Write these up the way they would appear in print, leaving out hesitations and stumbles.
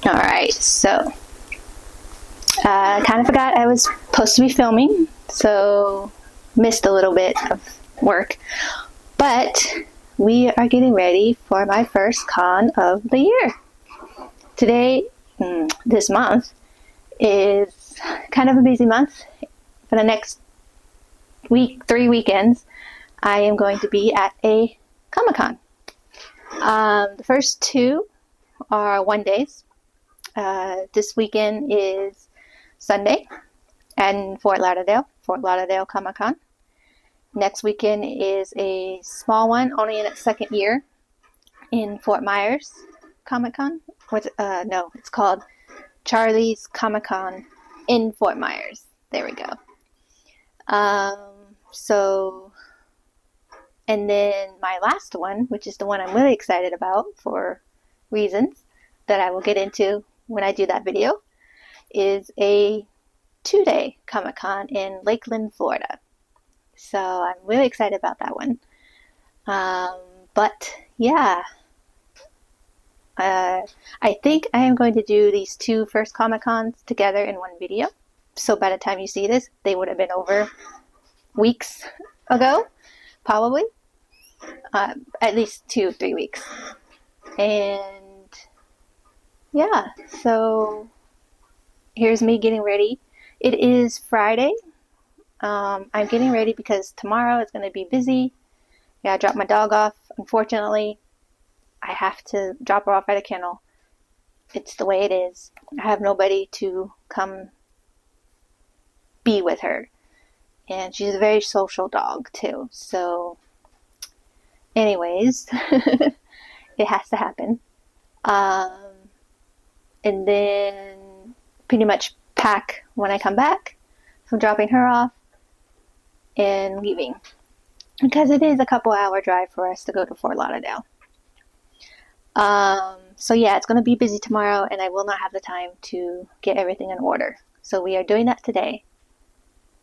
Alright, so I kind of forgot I was supposed to be filming, so missed a little bit of work. But we are getting ready for my first con of the year. Today, this month, is kind of a busy month. For the next week, 3 weekends, I am going to be at a Comic-Con. The first 2 are one days. This weekend is Sunday in Ft.Lauderdale Comic-Con. Next weekend is a small one, only in its second year, in Fort Myers Comic-Con. No, it's called Charlie's Comic-Con in Fort Myers. There we go. And then my last one, which is the one I'm really excited about for reasons that I will get into when I do that video, is a 2-day Comic-Con in Lakeland, Florida. So I'm really excited about that one. But yeah, I think I am going to do these 2 first Comic-Cons together in one video. So by the time you see this, they would have been over weeks ago, probably. At least 2-3 weeks. And yeah, so here's me getting ready. It is Friday. I'm getting ready because tomorrow is going to be busy. Yeah, I dropped my dog off. Unfortunately, I have to drop her off at a kennel. It's the way it is. I have nobody to come be with her. And she's a very social dog, too. So, anyways, it has to happen. And then pretty much pack when I come back from dropping her off and leaving. Because it is a couple-hour drive for us to go to Fort Lauderdale. So yeah, it's going to be busy tomorrow, and I will not have the time to get everything in order. So we are doing that today.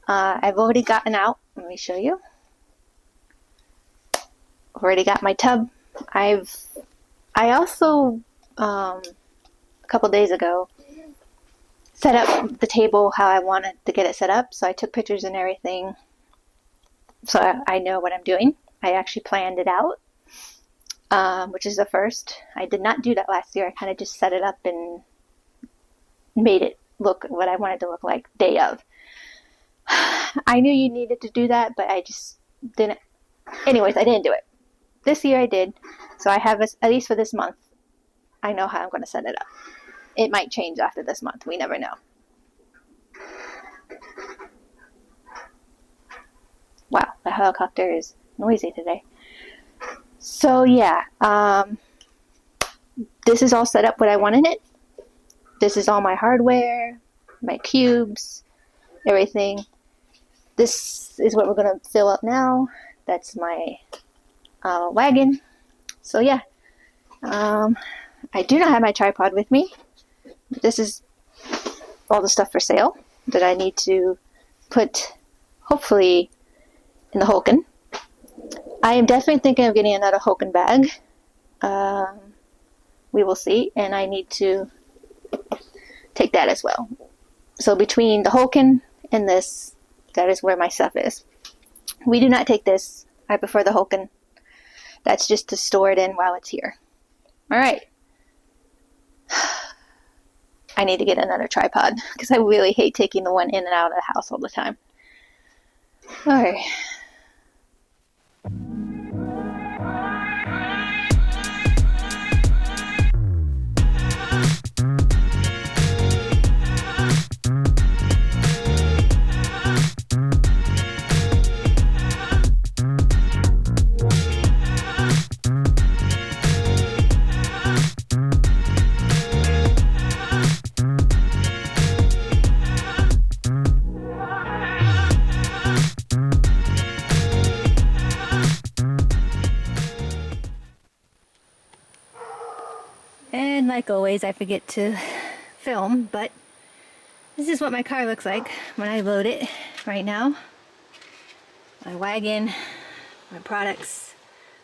I've already gotten out. Let me show you. Already got my tub. I also, a couple days ago, set up the table how I wanted to get it set up. So I took pictures and everything. So I know what I'm doing. I actually planned it out, which is the first. I did not do that last year. I kind of just set it up and made it look what I wanted to look like day of. I knew you needed to do that, but I just didn't. Anyways, I didn't do it. This year I did. So I have, at least for this month, I know how I'm going to set it up. It might change after this month. We never know. Wow, the helicopter is noisy today. So yeah, this is all set up what I want in it. This is all my hardware, my cubes, everything. This is what we're going to fill up now. That's my wagon. So yeah, I do not have my tripod with me. This is all the stuff for sale that I need to put, hopefully, in the Hulken. I am definitely thinking of getting another Hulken bag. We will see, and I need to take that as well. So between the Hulken and this, that is where my stuff is. We do not take this. I prefer the Hulken. That's just to store it in while it's here. Alright. I need to get another tripod because I really hate taking the one in and out of the house all the time. Alright. And like always, I forget to film, but this is what my car looks like when I load it right now. My wagon, my products,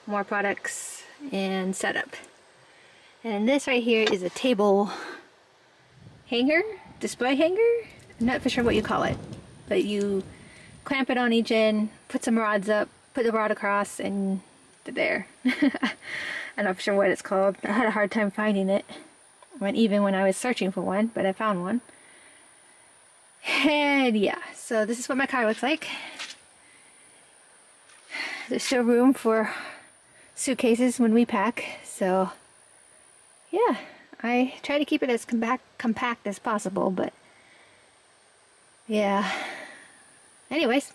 more products, and setup. And this right here is a table hanger, display hanger. I'm not for sure what you call it, but you clamp it on each end, put some rods up, put the rod across, and there. I'm not sure what it's called. I had a hard time finding it, even when I was searching for one, but I found one. And yeah, so this is what my car looks like. There's still room for suitcases when we pack, so yeah, I try to keep it as compact as possible, but yeah. Anyways.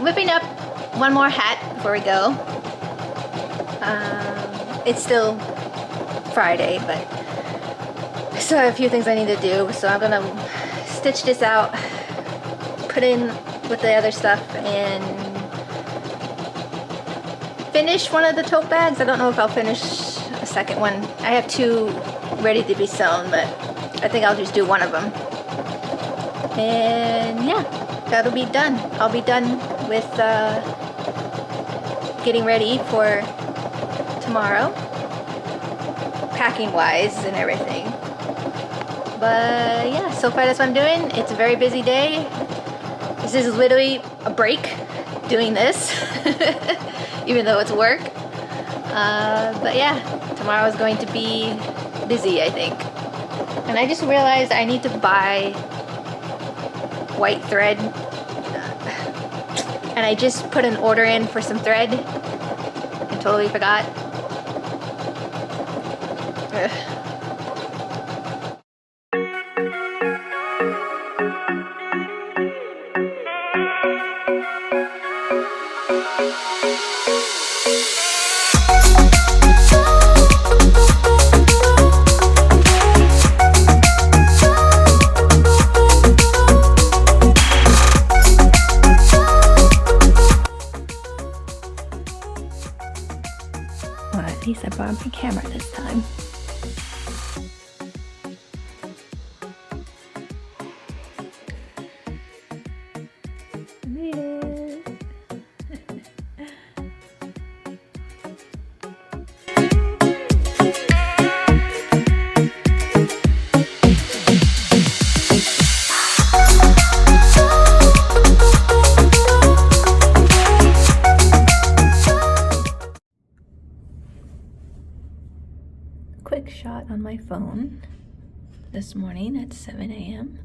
Whipping up one more hat before we go. It's still Friday, but I still have a few things I need to do, so I'm gonna stitch this out, put in with the other stuff, and finish one of the tote bags. I don't know if I'll finish a second one. I have two ready to be sewn, but I think I'll just do one of them. And yeah, that'll be done. I'll be done with getting ready for tomorrow, packing wise and everything. But yeah, so far that's what I'm doing. It's a very busy day. This is literally a break doing this, even though it's work. But yeah, tomorrow is going to be busy, I think. And I just realized I need to buy white thread. And I just put an order in for some thread and totally forgot. Ugh. Well, at least I brought my camera this time. Made it. Quick shot on my phone this morning at 7 a.m.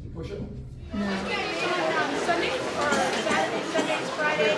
You push it? Sunday or Saturday, Sundays, Friday.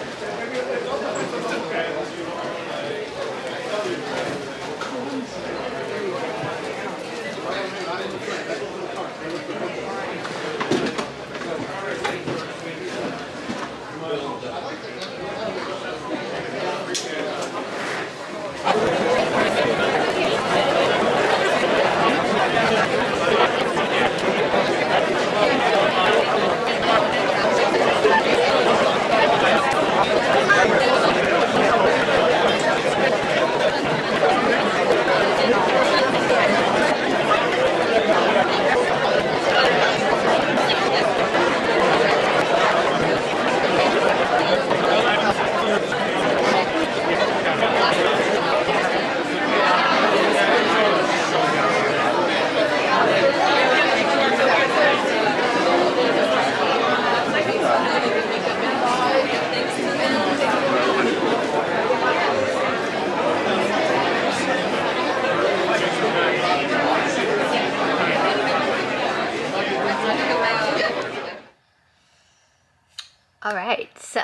All right, so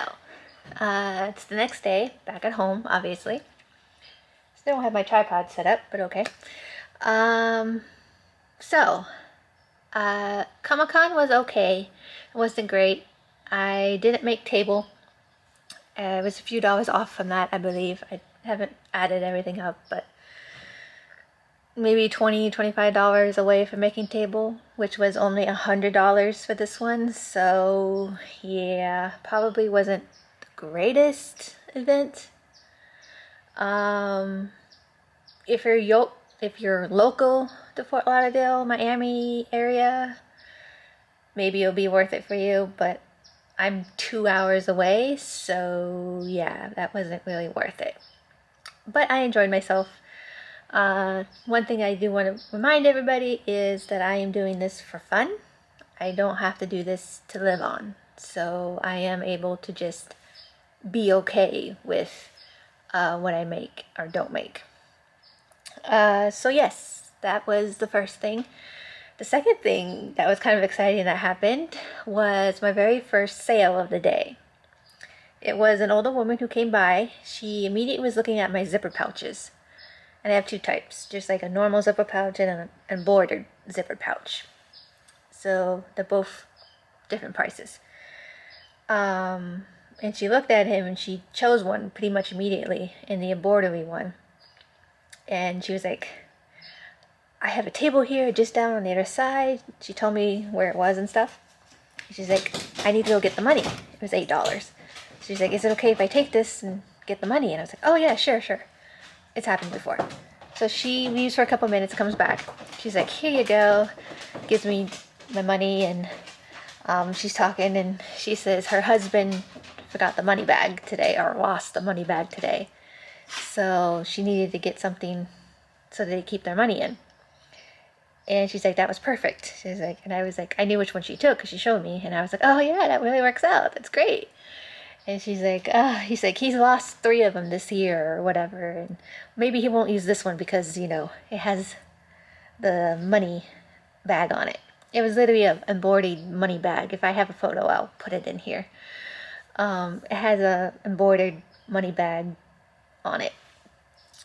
it's the next day, back at home, obviously. Still don't have my tripod set up, but okay. Comic-Con was okay. It wasn't great. I didn't make table. It was a few dollars off from that, I believe. I haven't added everything up, but maybe $20-$25 away from making table, which was only $100 for this one. So yeah, probably wasn't the greatest event. Um, if you're local to Fort Lauderdale, Miami area, maybe it'll be worth it for you. But I'm 2 hours away, so yeah, that wasn't really worth it. But I enjoyed myself. One thing I do want to remind everybody is that I am doing this for fun. I don't have to do this to live on. So I am able to just be okay with what I make or don't make. So yes, that was the first thing. The second thing that was kind of exciting that happened was my very first sale of the day. It was an older woman who came by. She immediately was looking at my zipper pouches. And I have two types, just like a normal zipper pouch and an embroidered zipper pouch. So they're both different prices. And she looked at him and she chose one pretty much immediately, in the embroidery one. And she was like, I have a table here just down on the other side. She told me where it was and stuff. She's like, I need to go get the money. It was $8. She's like, is it okay if I take this and get the money? And I was like, oh yeah, sure. It's happened before. So she leaves for a couple minutes, comes back. She's like, here you go. Gives me my money, and she's talking, and she says her husband forgot the money bag today, or lost the money bag today. So she needed to get something so they keep their money in. And she's like, that was perfect. She's like, and I was like, I knew which one she took because she showed me. And I was like, oh yeah, that really works out. That's great. And she's like, he's like, he's lost 3 of them this year or whatever. And maybe he won't use this one because, it has the money bag on it. It was literally an embroidered money bag. If I have a photo, I'll put it in here. It has a embroidered money bag on it.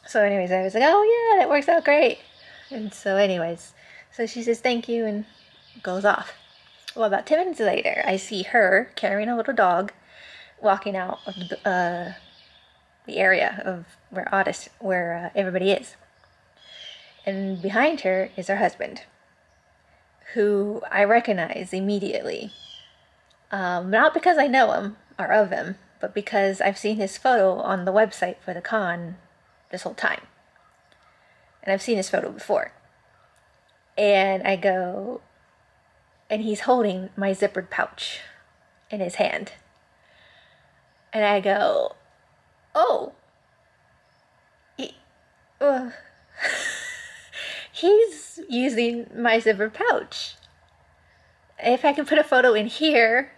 So anyways, I was like, oh yeah, that works out great. And so anyways, so she says thank you and goes off. Well, about 10 minutes later, I see her carrying a little dog walking out of the area of where everybody is. And behind her is her husband, who I recognize immediately. Not because I know him or of him, but because I've seen his photo on the website for the con this whole time. And I've seen his photo before. And I go, and he's holding my zippered pouch in his hand. And I go, oh, he's using my zipper pouch. If I can put a photo in here,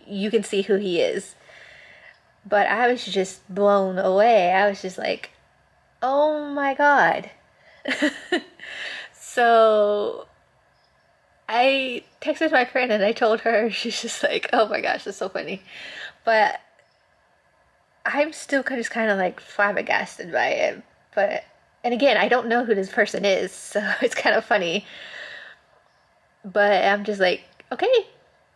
you can see who he is. But I was just blown away. I was just like, oh my God. So I texted my friend and I told her. She's just like, oh my gosh, that's so funny. But I'm still just kind of like flabbergasted by it. And again, I don't know who this person is, so it's kind of funny. But I'm just like, okay,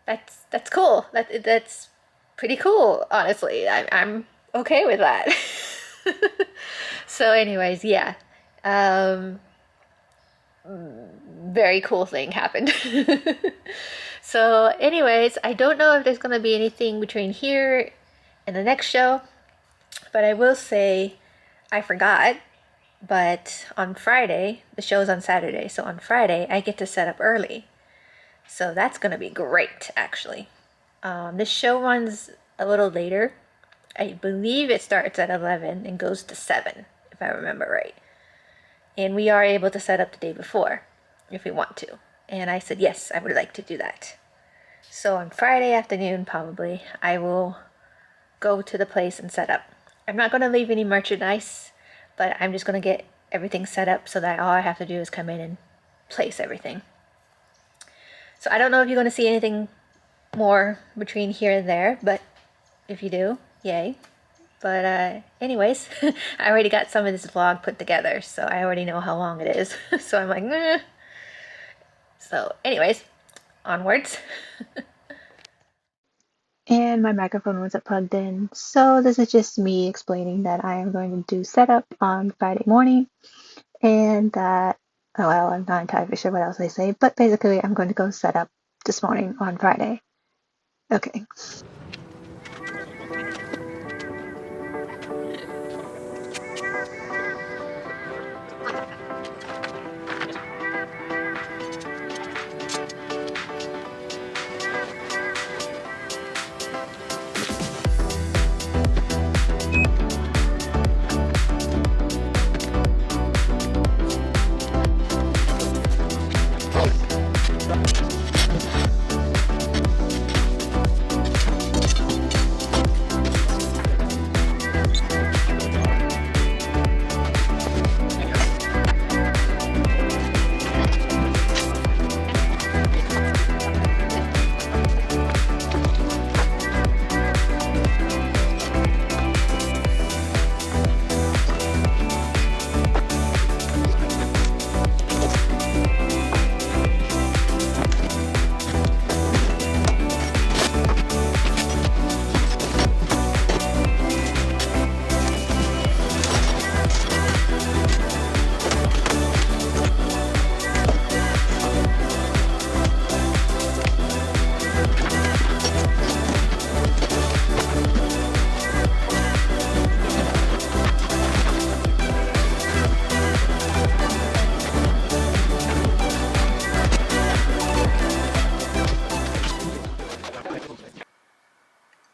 that's cool. That's pretty cool, honestly. I'm okay with that. So anyways, yeah. Very cool thing happened. So anyways, I don't know if there's going to be anything between here and the next show. But I will say, I forgot, but on Friday, the show's on Saturday, so on Friday, I get to set up early. So that's going to be great, actually. This show runs a little later. I believe it starts at 11 and goes to 7, if I remember right. And we are able to set up the day before, if we want to. And I said, yes, I would like to do that. So on Friday afternoon, probably, I will go to the place and set up. I'm not going to leave any merchandise, but I'm just going to get everything set up so that all I have to do is come in and place everything. So I don't know if you're going to see anything more between here and there, but if you do, yay. But anyways, I already got some of this vlog put together, so I already know how long it is. So I'm like, nah. So anyways, onwards. And my microphone wasn't plugged in, so this is just me explaining that I am going to do setup on Friday morning, And oh well, I'm not entirely sure what else they say, but basically I'm going to go set up this morning on Friday. Okay.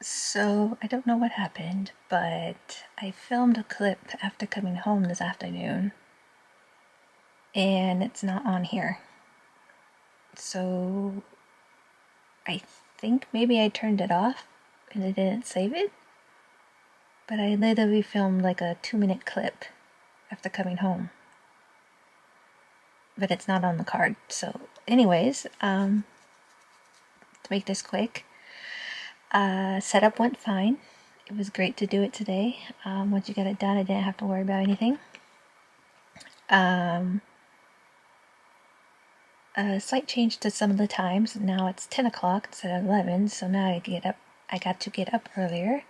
So, I don't know what happened, but I filmed a clip after coming home this afternoon, and it's not on here. So, I think maybe I turned it off and it didn't save it, but I literally filmed like a 2-minute clip after coming home. But it's not on the card. So, anyways, to make this quick, setup went fine. It was great to do it today. Once you got it done, I didn't have to worry about anything. A slight change to some of the times. Now it's 10 o'clock instead of 11, so now I got to get up earlier.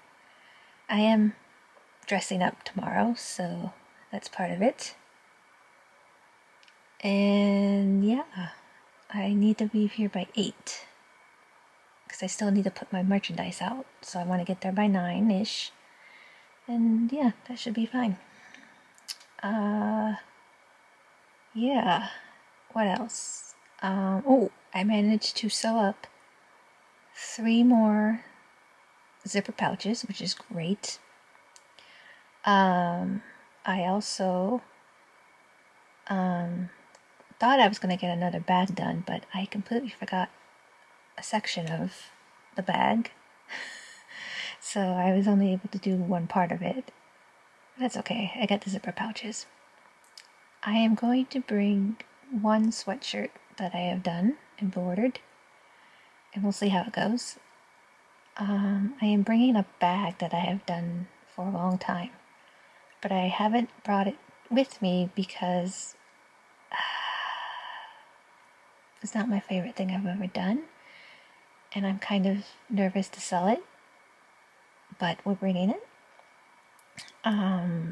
I am dressing up tomorrow, so that's part of it. And yeah, I need to leave here by 8 because I still need to put my merchandise out, so I want to get there by 9-ish. And yeah, that should be fine. Yeah, what else? I managed to sew up 3 more zipper pouches, which is great. I also thought I was going to get another bag done, but I completely forgot a section of the bag. So I was only able to do one part of it. That's okay, I got the zipper pouches. I am going to bring one sweatshirt that I have done, embroidered, and we'll see how it goes. I am bringing a bag that I have done for a long time, but I haven't brought it with me because it's not my favorite thing I've ever done, and I'm kind of nervous to sell it, but we're bringing it.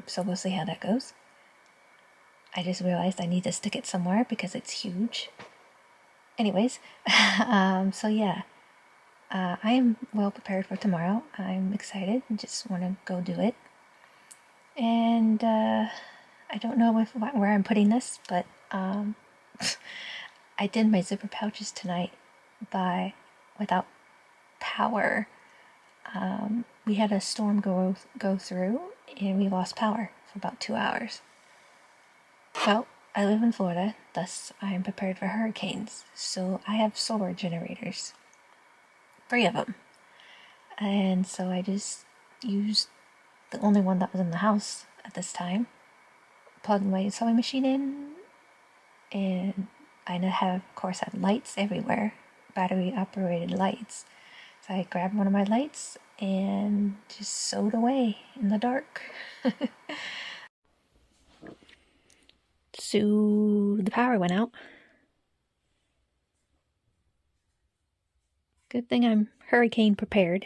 So we'll see how that goes. I just realized I need to stick it somewhere because it's huge. Anyways, so yeah, I am well prepared for tomorrow. I'm excited and just want to go do it. And I don't know where I'm putting this, but I did my zipper pouches tonight without power. We had a storm go through, and we lost power for about 2 hours. Well, I live in Florida, thus I am prepared for hurricanes, so I have solar generators. 3 of them. And so I just used the only one that was in the house at this time, plugged my sewing machine in, and I have, of course, had lights everywhere, battery operated lights. So I grabbed one of my lights and just sewed away in the dark. So the power went out. Good thing I'm hurricane prepared.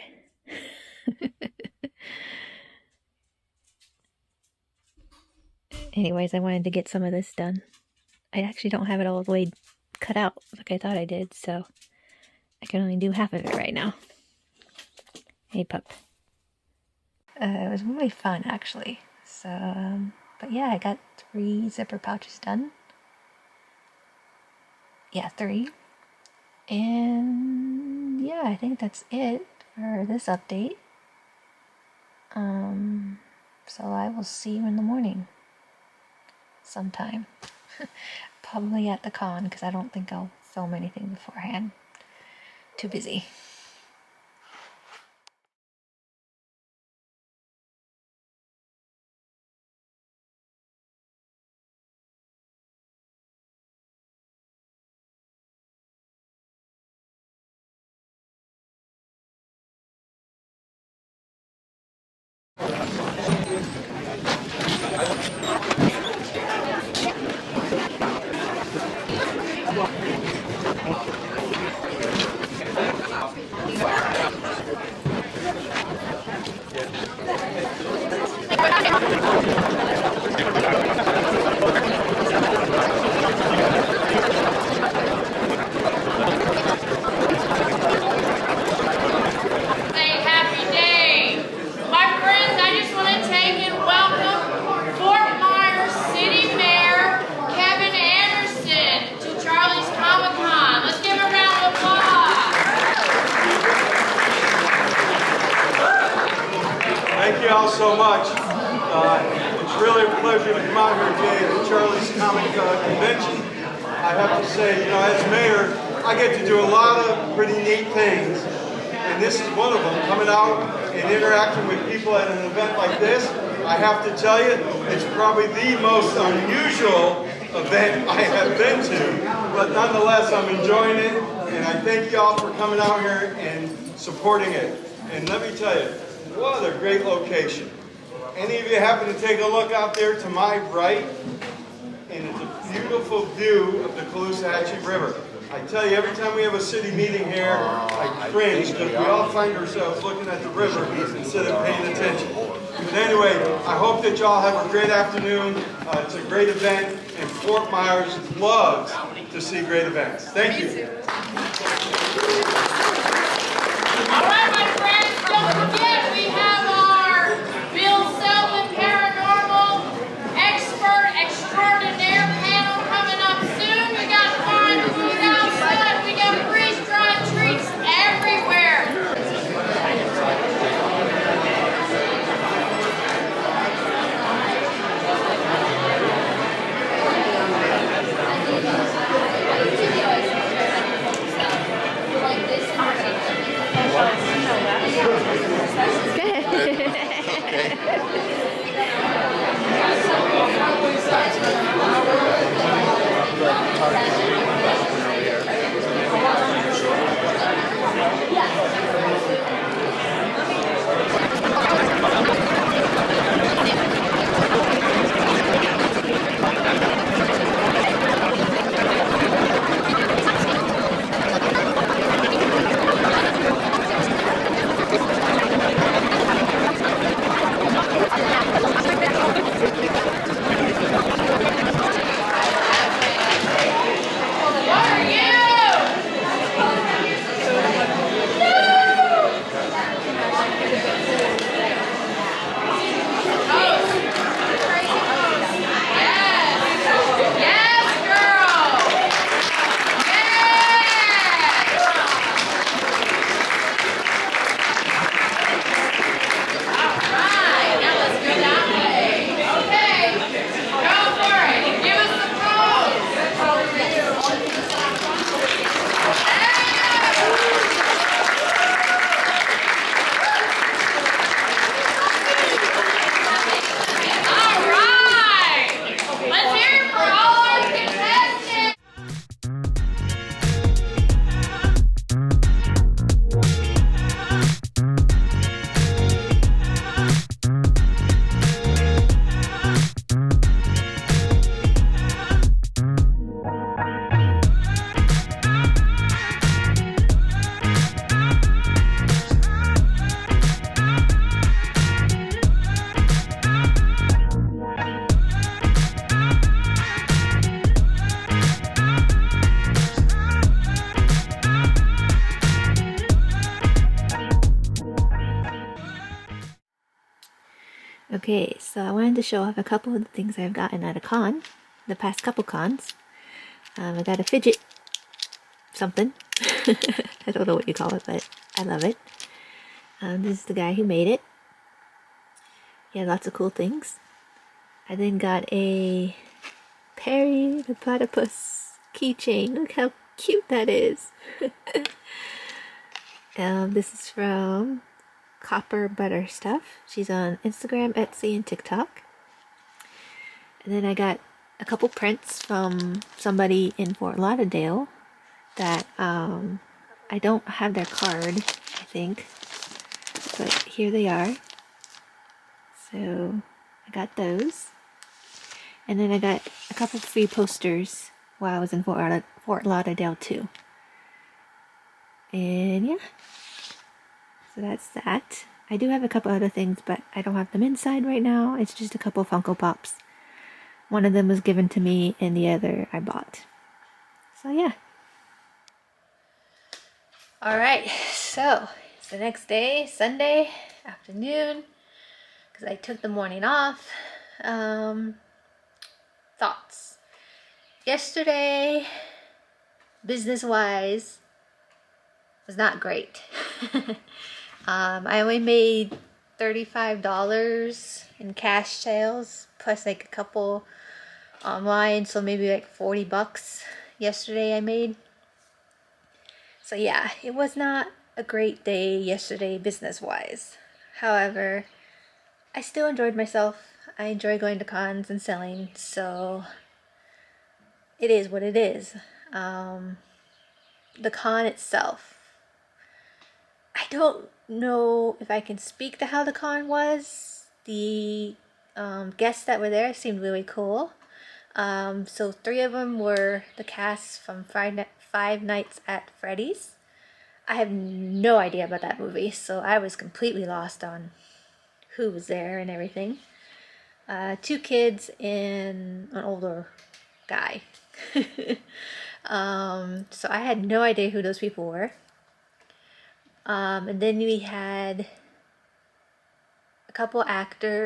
anyways, I wanted to get some of this done. I actually don't have it all the way cut out like I thought I did, so I can only do half of it right now. Hey, pup. It was really fun, actually. So, but yeah, I got 3 zipper pouches done. Yeah, 3. And yeah, I think that's it for this update. So I will see you in the morning sometime. Probably at the con, because I don't think I'll film anything beforehand. Too busy. Say happy day. My friends, I just want to take and welcome Fort Myers City Mayor Kevin Anderson to Charlie's Comic-Con. Let's give him a round of applause. Thank you all so much. It's really a pleasure to come out here today at the Charlie's Comic Convention. I have to say, as mayor, I get to do a lot of pretty neat things. And this is one of them, coming out and interacting with people at an event like this. I have to tell you, it's probably the most unusual event I have been to. But nonetheless, I'm enjoying it. And I thank you all for coming out here and supporting it. And let me tell you, what a great location. Any of you happen to take a look out there to my right? And it's a beautiful view of the Caloosahatchee River. I tell you, every time we have a city meeting here, I cringe because we all find ourselves looking at the river instead of paying attention. But anyway, I hope that y'all have a great afternoon. It's a great event, and Fort Myers loves to see great events. Thank you. All right, my friends, don't forget we have our Bill Selwyn Paranormal Expert Extraordinaire panel coming up soon. We got fine food outside. We got freeze-dried treats everywhere. Okay, so I wanted to show off a couple of the things I've gotten at a con, the past couple cons. I got a fidget something. I don't know what you call it, but I love it. This is the guy who made it. He had lots of cool things. I then got a Perry the Platypus keychain. Look how cute that is. This is from Copper Butter Stuff. She's on Instagram, Etsy, and TikTok. And then I got a couple prints from somebody in Ft.Lauderdale that I don't have their card, I think, but here they are. So I got those. And then I got a couple free posters while I was in Fort Lauderdale too. And yeah, so that's that. I do have a couple other things, but I don't have them inside right now. It's just a couple Funko Pops. One of them was given to me and the other I bought. So yeah. Alright, so it's the next day, Sunday afternoon, because I took the morning off. Thoughts. Yesterday, business-wise, was not great. I only made $35 in cash sales, plus like a couple online, so maybe like 40 bucks yesterday I made. So yeah, it was not a great day yesterday business-wise. However, I still enjoyed myself. I enjoy going to cons and selling, so it is what it is. The con itself, I don't know if I can speak to how the con was. The guests that were there seemed really cool. So 3 of them were the cast from Five Nights at Freddy's. I have no idea about that movie, so I was completely lost on who was there and everything. 2 kids and an older guy. So I had no idea who those people were. And then we had a couple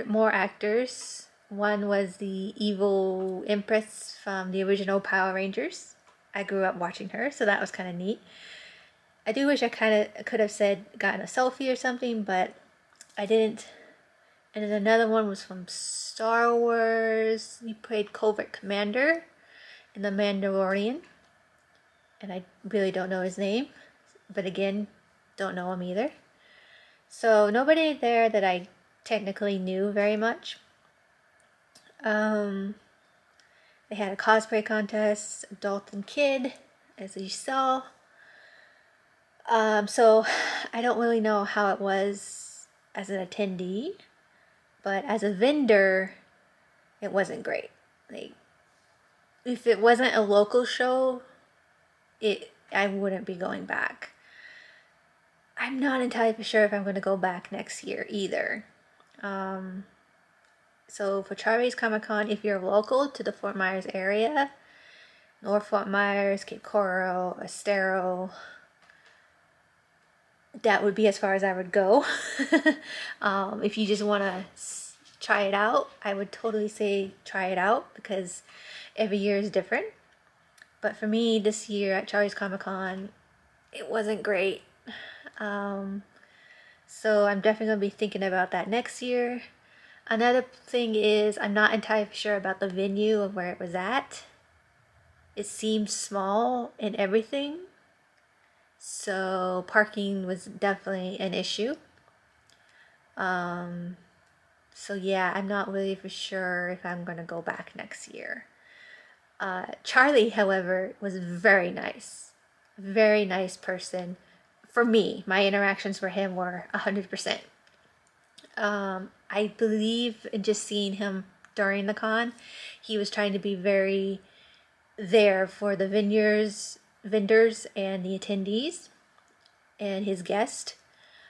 more actors. One was the evil Empress from the original Power Rangers. I grew up watching her, so that was kind of neat. I do wish I could have gotten a selfie or something, but I didn't. And then another one was from Star Wars. He played Covert Commander in The Mandalorian. And I really don't know his name, but again, don't know him either. So nobody there that I technically knew very much. They had a cosplay contest, adult and kid, as you saw. So I don't really know how it was as an attendee, but as a vendor, it wasn't great. Like, if it wasn't a local show, I wouldn't be going back. I'm not entirely sure if I'm going to go back next year either. So for Charlie's Comic Con, if you're local to the Fort Myers area, North Fort Myers, Cape Coral, Estero, that would be as far as I would go. If you just want to try it out, I would totally say try it out, because every year is different. But for me, this year at Charlie's Comic Con, it wasn't great. So I'm definitely going to be thinking about that next year. Another thing is, I'm not entirely sure about the venue of where it was at. It seemed small and everything. So parking was definitely an issue. So yeah, I'm not really for sure if I'm going to go back next year. Charlie, however, was very nice. Very nice person. For me, my interactions for him were 100%. I believe in just seeing him during the con, he was trying to be very there for the vendors and the attendees and his guest.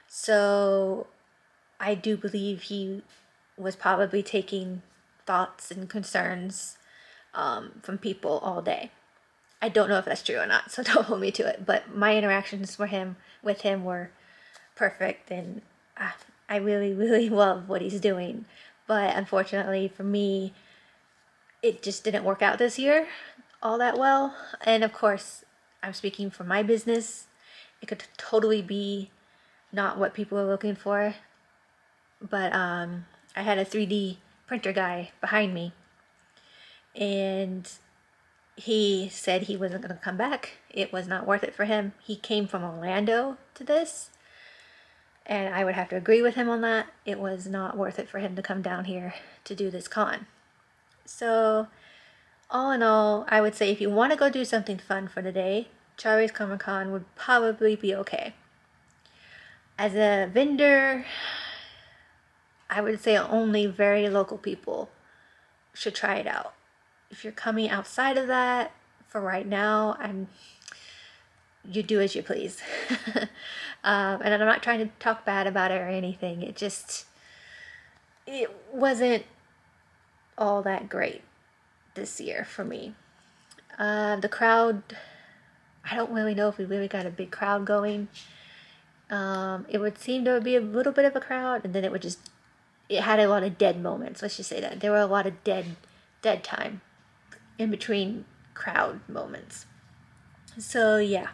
So I do believe he was probably taking thoughts and concerns from people all day. I don't know if that's true or not, so don't hold me to it. But my interactions with him were perfect, and I really, really love what he's doing. but unfortunately for me, it just didn't work out this year all that well. And of course, I'm speaking for my business. It could totally be not what people are looking for, but I had a 3D printer guy behind me, and he said he wasn't going to come back. It was not worth it for him. He came from Orlando to this, and I would have to agree with him on that. It was not worth it for him to come down here to do this con. So all in all, I would say if you want to go do something fun for the day, Charlie's Comic Con would probably be okay. As a vendor, I would say only very local people should try it out. If you're coming outside of that, for right now, you do as you please. And I'm not trying to talk bad about it or anything. It wasn't all that great this year for me. The crowd, I don't really know if we really got a big crowd going. It would seem there would be a little bit of a crowd, and then it had a lot of dead moments. Let's just say that. There were a lot of dead time in between crowd moments. So yeah.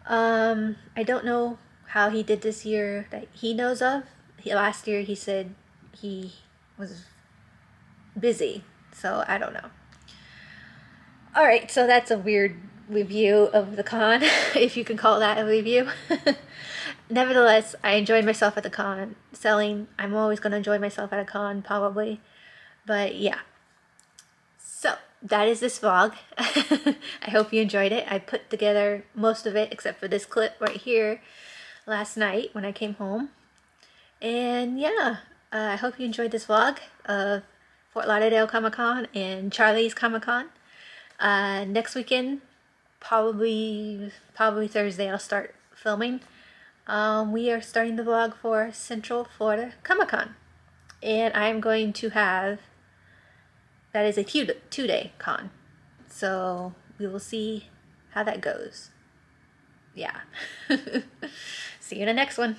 I don't know how he did this year that he knows of. Last year he said he was busy, so I don't know. Alright, so that's a weird review of the con, if you can call that a review. Nevertheless, I enjoyed myself at the con. Selling, I'm always going to enjoy myself at a con, probably. But yeah. So, that is this vlog. I hope you enjoyed it. I put together most of it, except for this clip right here, last night when I came home. And yeah, I hope you enjoyed this vlog of Ft.Lauderdale Comic Con and Charlie's Comic Con. Next weekend, probably Thursday, I'll start filming. We are starting the vlog for Central Florida Comic Con, and I'm going to have, that is a two-day con, so we will see how that goes. Yeah. See you in the next one.